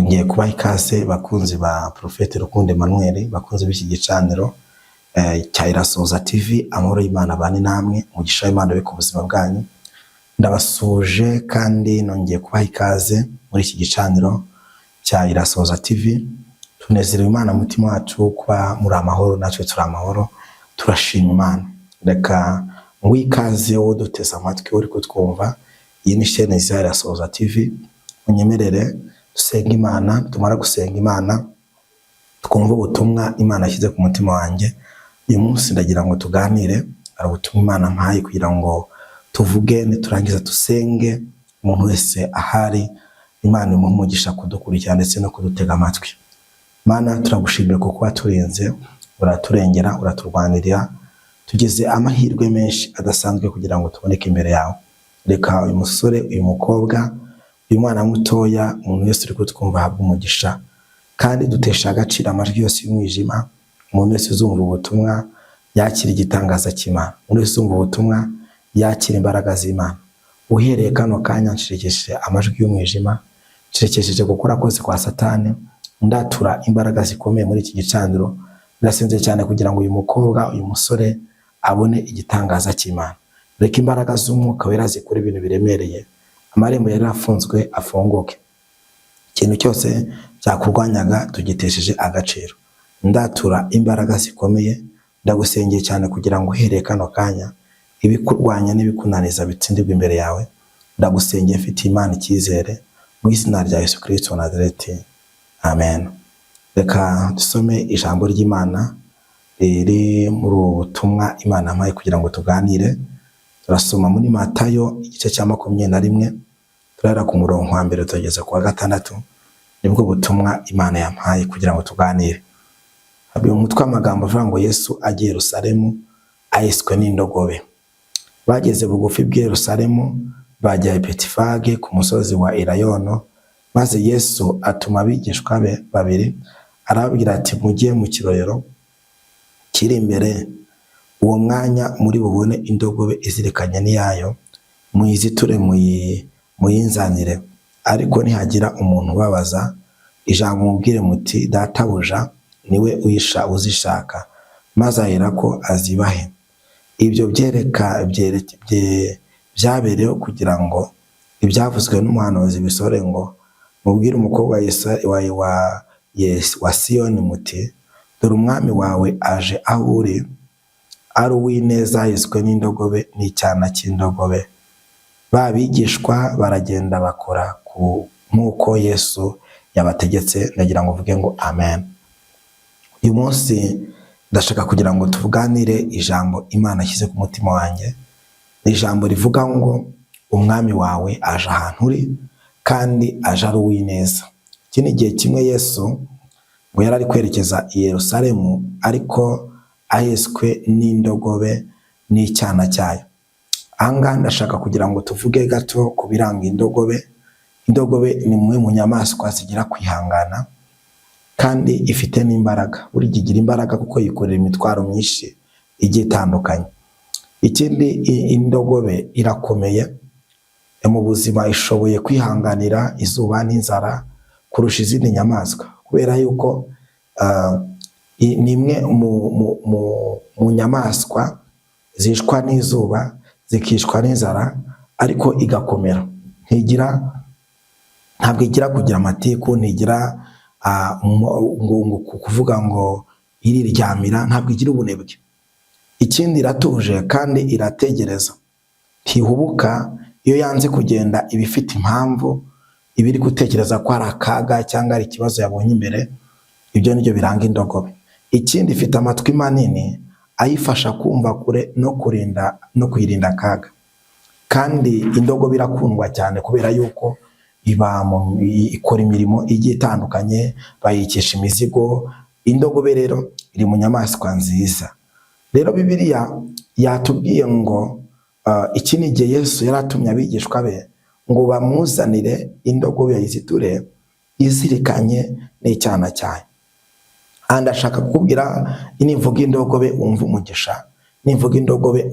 nongeye kubaha ikaze bakunzi ba Prophet Rukundo Emmanuel, bakunzi b'iki gicaniro cya Irasoza TV. Amahoro y'Imana bane namwe, umugisha w'Imana ku buzima bwanyu. Ndabasuje kandi nongeye kubaha ikaze muri iki gicaniro cya Irasoza TV. Tunezerewe Imana mutima wacu kuba muri amahoro, natwe turi amahoro, turashima Imana. Reka ngwikaze wo duteza amatwi uri kutwumva. Iyi ni chaîne ya Irasoza TV. Unyemerere dusenga Imana, tumara gusenga Imana twumva ubutumwa Imana yashyize ku mutima wanjye. Uyu munsi ndagira ngo tuganire, ari ubutumwa Imana mpaye kugira ngo tuvuge niturangiza dusenge. Umuntu wese ahari Imana imumugisha kudukurikira ndetse no kudutega amatwi. Mana, turagushimira kuko waturinze, uraturengera, uraturwanirira, tugize amahirwe menshi adasanzwe kugira ngo tuboneke imbere yawe. Reka uyu musore, uyu mukobwa, uyu mwana mutoya, umuntu wese uri kutwumva ahabwe umugisha, kandi dutesha agaciro amajwi yose y'umwijima. Umuntu wese uzumva ubutumwa yakira igitangaza cy'Imana, umuntu wese uzumva ubutumwa yakira imbaraga z'Imana. Uhereye kano kanya nshirikesheje amajwi y'umwijima, nshirikesheje gukora kose kwa Satani, ndatura imbaraga zikomeye muri iki gicaniro. Ndasenze cyane kugira ngo uyu mukobwa, uyu musore abone igitangaza cy'Imana. Reka imbaraga z'Umwuka Wera zikora ibintu biremereye, amarembo yari afunzwe afunguke. Ikintu cyose cyakurwanyaga tugitesheje agaciro. Ndatura imbaraga zikomeye, ndagusengeye cyane kugira ngo uhereye kano kanya ibikurwanya n'ibikunaniza bitsindirwe imbere yawe. Ndagusengeye mfite Imana icyizere mu izina rya Yesu Kristo wa Nazareti. Amen. Reka dusome ijambo ry'Imana riri muri ubutumwa Imana mpaye kugira ngo tuganire. Turasoma muri Matayo igice cya 21, turara ku murongo wa mbere tugeze ku wa 6. Nibwo butumwa Imana yampaye kugira ngo tuganire. Habi umutwe amagambo avuga ngo Yesu agiye Yerusalemu ayiswe n'indogobe. Bageze bugufi bw'i Yerusalemu, bajya i Betifage ku musozi wa Elayono, maze Yesu atuma abigishwa be babiri, arababwira ati mugiye mu kirorero kiri imbere. Uwo mwanya muri bubone indogobe izirikanye n'iyayo, muyiziture muyinzanire. Ariko nihagira umuntu ubabaza, ijambo mubwire muti databuja niwe uzishaka, maze aherako azibahe. Ibyo byabereyeho kugira ngo ibyavuzwe n'umuhanuzi bisore ngo mubwire umukobwa wa Siyoni muti dore umwami wawe aje aho uri, ari uw'ineza yiswe n'indogobe n'icyana cy'indogobe. Babigishwa baragenda bakora nk'uko Yesu yabategetse. Ndagira ngo uvuge ngo amen. Uyu munsi ndashaka kugira ngo tuvuganire ijambo Imana yashyize ku mutima wanjye. Ni ijambo rivuga ngo umwami wawe aje ahantu uri kandi aje ari uw'ineza. Iki ni igihe kimwe Yesu ngo yari ari kwerekeza i Yerusalemu, ariko ahetswe n'indogobe n'icyana cyayo. Ahangaha ndashaka kugira ngo tuvuge gato ku biranga indogobe. Indogobe ni imwe mu nyamaswa zigira kwihangana kandi ifite n'imbaraga. Buri gigira imbaraga kuko yikorera imitwaro myinshi igiye itandukanye. Ikindi, indogobe irakomeye mu buzima, ishoboye kwihanganira izuba n'inzara kurusha izindi nyamaswa, kubera yuko ni imwe mu nyamaswa zishwa n'izuba zikishwa n'inzara ariko igakomera. Ntabwo igira kugira amatiku, ntigira kuvuga ngo iriryamira, ntabwo igira ubunebwe. Ikindi, iratuje kandi irategereza, ntihubuka. Iyo yanze kugenda iba ifite impamvu, iba iri gutekereza ko ari akaga cyangwa ari ikibazo yabonye imbere. Ibyo nibyo biranga indogobe. Ikindi, ifite amatwi manini ayifasha kumva kure no kwirinda akaga. Kandi indogobe irakundwa cyane kubera yuko ikora imirimo igiye itandukanye, bayikesha imizigo. Indogobe rero iri mu nyamaswa nziza. Rero Bibiliya yatubwiye ngo iki ni igihe Yesu yari atumye abigishwa be ngo bamuzanire indogobe yayiziture izirikanye n'icyana cyayo. Andi ashaka kukubwira, nivuga indogobe wumve umugisha, nivuga indogobe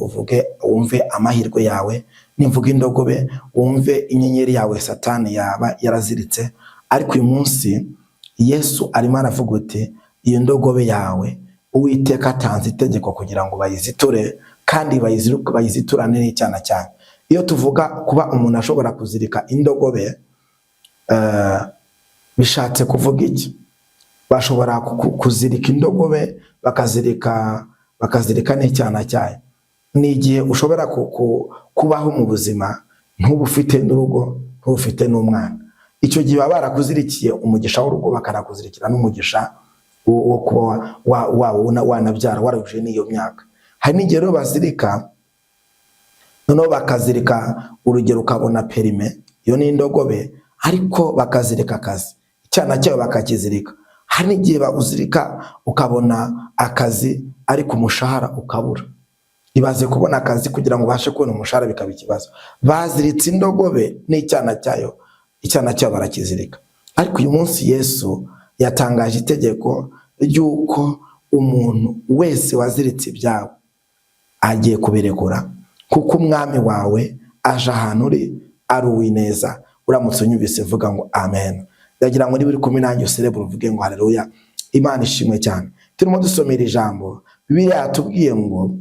wumve amahirwe yawe, nivuga indogobe wumve inyenyeri yawe Satani yaba yaraziritse ariko uyu munsi Yesu arimo aravuga uti iyo ndogobe yawe Uwiteka atanze itegeko kugira ngo bayiziture, kandi bayiziturane n'icyana cyane. Iyo tuvuga kuba umuntu ashobora kuzirika indogobe, bishatse kuvuga iki? Bashobora kuzirika indogobe bakazirika n'icyana cyayo. Ni igihe ushobora kubaho mu buzima ntuba ufite n'urugo, ntuba ufite n'umwana. Icyo gihe baba barakuzirikiye umugisha w'urugo, bakanakuzirikira n'umugisha wo kuba wanabyara waruje n'iyo myaka. Hari n'igihe rero bazirika, noneho bakazirika, urugero ukabona perime, iyo ni indogobe, ariko bakazirika akazi, icyana cyayo bakakizirika. Hari n'igihe bawuzirika ukabona akazi ariko umushahara ukabura. Ibaze kubona akazi kugira ngo ubashe kubona umushahara bikaba ikibazo. Baziritse indogobe n'icyana cyayo, icyana cyayo barakizirika. Ariko uyu munsi Yesu yatangaje itegeko ry'uko umuntu wese waziritse ibyawe agiye kubirekura, kuko umwami wawe aje ahantu uri ari uw'ineza. Uramutse unyumvise vuga ngo amen. Ndagira ngo niba uri kumwe nanjye userebure uvuge ngo haleluya. Imana ishimwe cyane. Turimo dusomera ijambo, Bibiliya yatubwiye ngo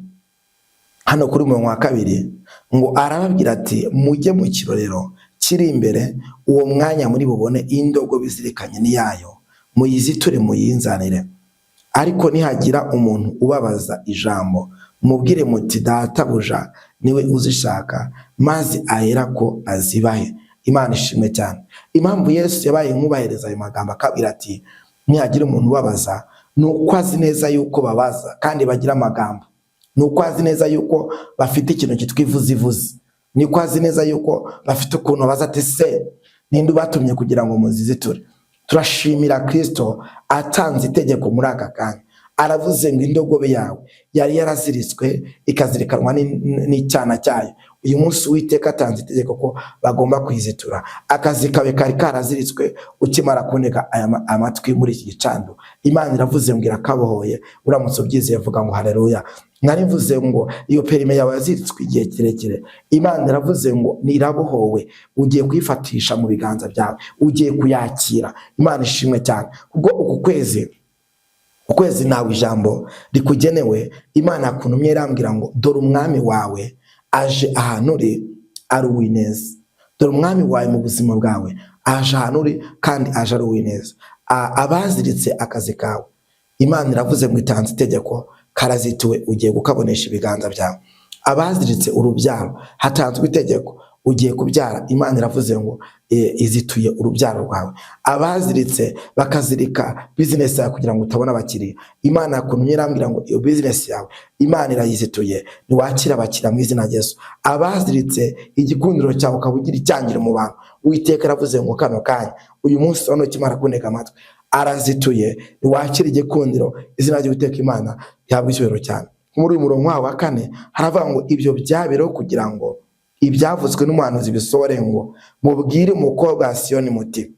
hano kuri umurongo wa 2 ngo arababwira ati mujye mu kirorero kiri imbere, uwo mwanya muri bubone indogobe izirikanye n'iyayo, muyiziture muyinzanire. Ariko nihagira umuntu ubabaza ijambo, mubwire muti databuja niwe uzishaka, maze ahera ko azibahe. Imana ishimwe cyane. Impamvu Yesu yabaye nk'ubahereza ayo magambo akabwira ati nihagira umuntu ubabaza, nuko azi neza yuko babaza kandi bagira amagambo, nuko azi neza yuko bafite ikintu cyitwa ivuzivuzi, nuko azi neza yuko bafite ukuntu baza ati se ninde ubatumye kugira ngo muziziture. Turashimira Kristo atanze itegeko muri aka kanya. Aravuze ngo indogobe yawe yari yaraziritswe ikazirikanwa n'icyana cyayo. Uyu munsi Uwiteka atanze itegeko ko bagomba kuyizitura. Akazi kawe kari karaziritswe ukimara kuneka amatwi muri iki gicandu. Imana iravuze ngo irakabohoye. Uramutse ubyizeye vuga ngo haleluya. Nari mvuze ngo iyo perime yawe yaziritswe igihe kirekire, Imana iravuze ngo nirabohowe, ugiye kwifatisha mu biganza byawe, ugiye kuyakira. Imana ishimwe cyane. Ubwo ukwezi nawe ijambo rikugenewe. Imana yakuntumye irambwira ngo dore umwami wawe aje ahantu uri ari uw'ineza. Dore umwami wawe mu buzima bwawe aje ahantu uri kandi aje ari uw'ineza. Abaziritse akazi kawe, Imana iravuze ngo itanze itegeko, karazituwe, ugiye gukabonesha ibiganza byawe. Abaziritse urubyaro, hatanzwe itegeko, ugiye kubyara. Imana iravuze ngo izituye urubyaro rwawe. Abaziritse bakazirika business yawe kugira ngo utabona abakiriya, Imana yakuntumye irambwira ngo iyo business yawe Imana irayizituye, niwakira abakiriya mu izina rya Yesu. Abaziritse igikundiro cyawe ukabugira icyangiro mu bantu, Uwiteka aravuze ngo kano kanya uyu munsi hano kimara kuneka amatwi arazituye, niwakira igikundiro, izina ry'Uwiteka Imana rihabwe icyubahiro cyane. Muri uyu murongo wa 4 haravuga ngo ibyo byabereho kugira ngo ibyavuzwe n'umuhanuzi bisohore ngo mubwire umukobwa wa Siyoni muti,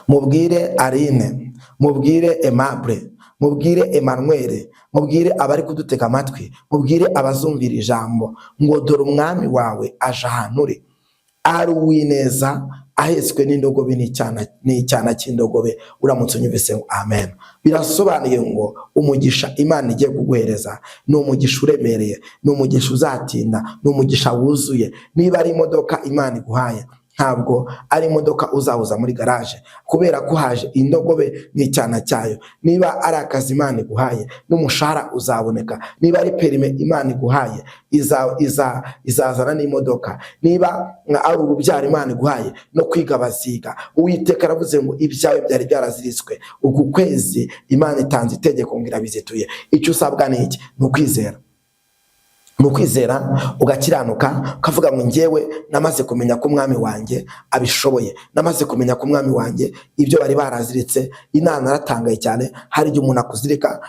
mubwire Aline, mubwire Aimable, mubwire Emmanuel, mubwire abari kudutega amatwi, mubwire abazumvira ijambo ngo dore umwami wawe aje ahantu uri ari uw'ineza, ahetswe n'indogobe n'icyana cy'indogobe. Uramutse unyumvise ngo amen. Birasobanuye ngo umugisha Imana igiye kuguhereza ni umugisha uremereye, ni umugisha uzatinda, ni umugisha wuzuye. Niba ari imodoka Imana iguhaye, ntabwo ari imodoka uzahuza muri garage, kubera ko haje indogobe n'icyana cyayo. Niba ari akazi Imana iguhaye, n'umushahara uzaboneka. Niba ari perime Imana iguhaye, izazana n'imodoka. Niba ari urubyaro Imana iguhaye, no kwiga baziga. Uwiteka aravuze ngo ibyawe byari byaraziritswe. Uku kwezi Imana itanze itegeko ngo irabizituye. Icyo usabwa ni iki? Ni ukwizera. Mu kwizera ugakiranuka, ukavuga ngo njyewe namaze kumenya ko umwami wanjye abishoboye, namaze kumenya ko umwami wanjye ibyo bari baraziritse. Inana naratangaye cyane. Hari igihe umuntu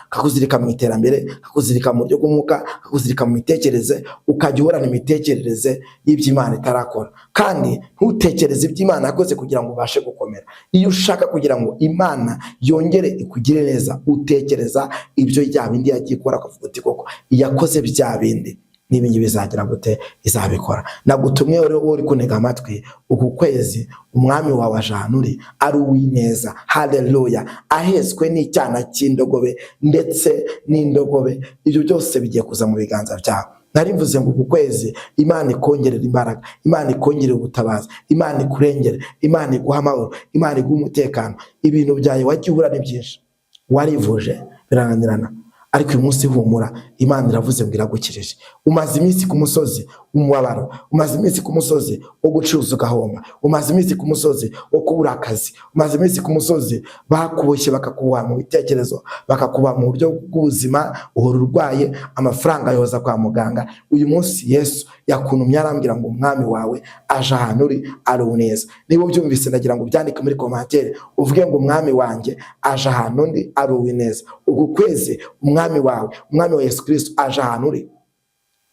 akuzirika mu iterambere, akuzirika mu buryo bw'umwuka, akuzirika mu mitekerereze, ukajya uhorana imitekerereze y'iby'Imana itarakora, kandi ntutekereze iby'Imana yakoze kugira ngo ubashe gukomera. Iyo ushaka kugira ngo Imana yongere ikugire neza, utekereza ibyo bya bindi yagiye ikora, akavuga uti koko yakoze bya bindi. n'ibingi bizagira gute izabikora. Nagutumye rero uri kunega amatwi, uku kwezi umwami wawe aje ahantu uri ari uw'ineza. Haleluya. Ahetswe n'icyana cy'indogobe ndetse n'indogobe, ibyo byose bigiye kuza mu biganza byawe. Nari mvuze ngo uku kwezi Imana ikongerera imbaraga, Imana ikongerera ubutabazi, Imana ikurengere, Imana iguha amahoro, Imana iguha umutekano. Ibintu byawe wagiye ubura ni byinshi, warivuje birananirana, ariko uyu munsi humura, Imana iravuze ngo iragukirije. Umaze iminsi ku musozi umubabaro, umaze iminsi ku musozi wo gucuruza ugahomba, umaze iminsi ku musozi wo kubura akazi, umaze iminsi ku musozi bakuboshye bakakuboha mu bitekerezo, bakakuboha mu buryo bw'ubuzima, uhora urwaye, amafaranga yoza kwa muganga. Uyu munsi Yesu yakuntumye arambwira ngo umwami wawe aje ahantu uri ari neza. Niba ubyumvise ndagira ngo ubyandike muri commentaire uvuge ngo umwami wanjye aje ahantu ndi ari neza. Uku kwezi umwami wawe, umwami wa Yesu Kristo aje ahantu uri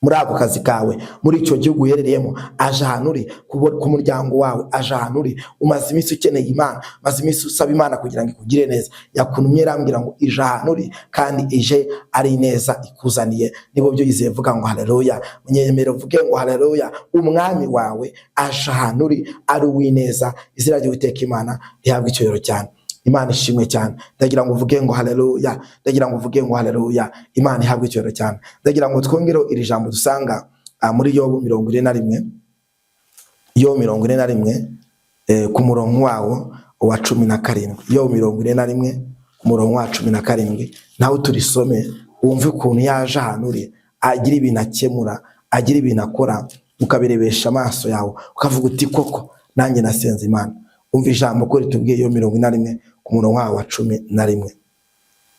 muri ako kazi kawe, muri icyo gihugu uherereyemo aje ahantu uri, ku muryango wawe aje ahantu uri. Umaze iminsi ukeneye Imana, umaze iminsi usaba Imana kugira ngo ikugire neza, yakuntumye arambwira ngo ije ahantu uri kandi ije ari neza ikuzaniye. Nibo byo yizeye vuga ngo haleluya. Munyemere uvuge ngo haleluya. Umwami wawe aje ahantu uri ari uw'ineza. Izina ry'Uwiteka Imana rihabwe icyubahiro cyane. Imana ishimwe cyane. Ndagira ngo uvuge ngo haleluya, ndagira ngo uvuge ngo haleluya. Imana ihabwe icyubahiro cyane. Ndagira ngo twongere iri jambo dusanga muri Yobu 41, Yobu 41 ku murongo wawo wa 17. Yobu 41 ku murongo wa 17, naho turisome wumve ukuntu yaje ahantu uri, agira ibintu akemura, agira ibintu akora, ukabirebesha amaso yawe ukavuga uti koko nanjye nasenze Imana. Umva ijambo ko ritubwiye Yobu 41 ku murongo wa 11.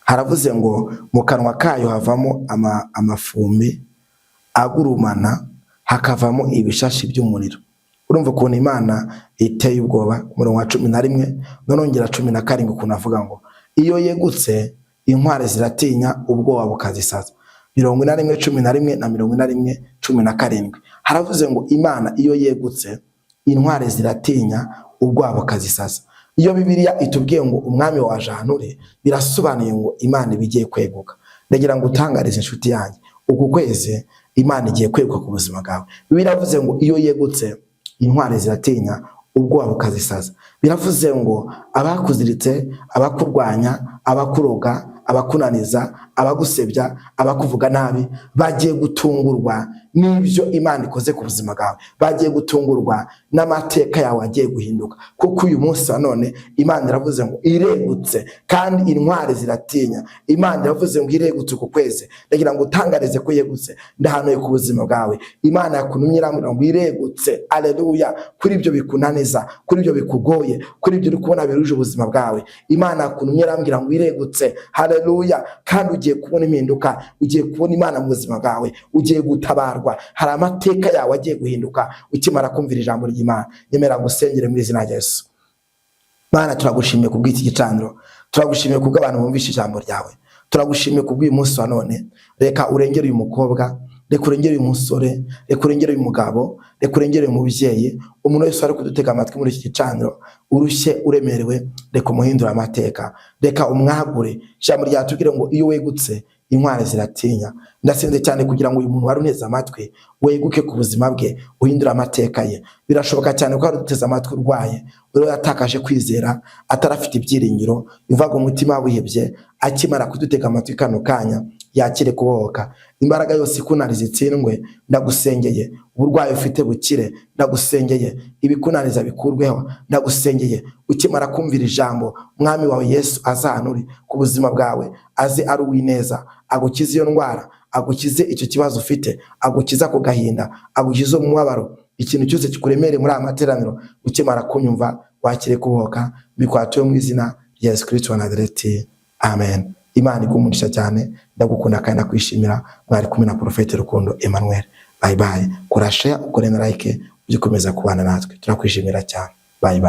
Haravuze ngo mu kanwa kayo havamo amafumbi agurumana, hakavamo ibishashi by'umuriro. Urumva ukuntu Imana iteye ubwoba. Ku murongo wa 11 nonongera 17 ukuntu avuga ngo iyo yegutse intware ziratinya, ubwoba bukazisaza. 41:11 na 41:17 haravuze ngo Imana iyo yegutse intware ziratinya, ubwoba bukazisaza. Iyo Bibiliya itubwiye ngo umwami waje ahantu uri, birasobanuye ngo Imana ibigiye kweguka. Ndagira ngo utangarize inshuti yanjye, uku kwezi Imana igiye kweguka ku buzima bwawe. Bibiliya iravuze ngo iyo yegutse intware ziratinya, ubwoba bukazisaza. Biravuze ngo abakuziritse, abakurwanya, abakuroga, abakunaniza, abagusebya, abakuvuga nabi bagiye gutungurwa n'ibyo Imana ikoze ku buzima bwawe. Bagiye gutungurwa n'amateka yawe agiye guhinduka, kuko uyu munsi wa none Imana iravuze ngo iregutse kandi intware ziratinya. Imana iravuze ngo iregutse ku kwezi. Ndagira ngo utangarize ko yegutse ndahanuye ku buzima bwawe. Imana yakuntumye irambwira ngo iregutse. Haleluya. Kuri ibyo bikunaniza, kuri ibyo bikugoye, kuri ibyo uri kubona biruje ubuzima bwawe, Imana yakuntumye irambwira ngo iregutse. Haleluya. Kandi ugiye kubona impinduka, ugiye kubona Imana mu buzima bwawe, ugiye gutabarwa. Hari amateka yawe agiye guhinduka ukimara kumvira ijambo ry'Imana. Nyemera gusengere muri izina rya Yesu. Mana, turagushimiye kubw'iki gicaniro, turagushimiye kubw'abantu bumvisha ijambo ryawe, turagushimiye kubw'uyu munsi wa none. Reka urengere uyu mukobwa, reka urengere uyu musore, reka urengere uyu mugabo, reka urengere uyu mubyeyi, umuntu wese ari kudutega amatwi muri iki gicaniro, urushye uremerewe, reka umuhindura amateka, reka umwagure. Ijambo ryatubwira ngo iyo wegutse intware ziratinya. Ndasenze cyane kugira ngo uyu muntu wari uneze amatwi weguke ku buzima bwe, uhindura amateka ye. Birashoboka cyane ko hari uduteze amatwi urwaye, uri yatakaje kwizera, atarafite ibyiringiro, yuvaga umutima wihebye, akimara kudutega amatwi kano kanya yakire kubohoka. Imbaraga yose ikunaniza itsindwe, ndagusengeye. Uburwayi ufite bukire, ndagusengeye. Ibikunaniza bikurweho, ndagusengeye. Ukimara kumvira ijambo, umwami wawe Yesu azanuri ku buzima bwawe, aze ari uw'ineza, agukize iyo ndwara, agukize icyo kibazo ufite, agukiza ku gahinda, agukize umubabaro, ikintu cyose kikuremereye muri amateraniro. Ukimara kunyumva wakire kubohoka, bikwatuye mu izina rya Yesu Kristo wa Nazareti. Amen. Imana igumugisha cyane, ndagukunda kandi nakwishimira. Mwari kumwe na Prophet Rukundo Emmanuel. Bye bye. Kora share, ukore na like, ugikomeza kubana natwe. Turakwishimira cyane. Bye bye.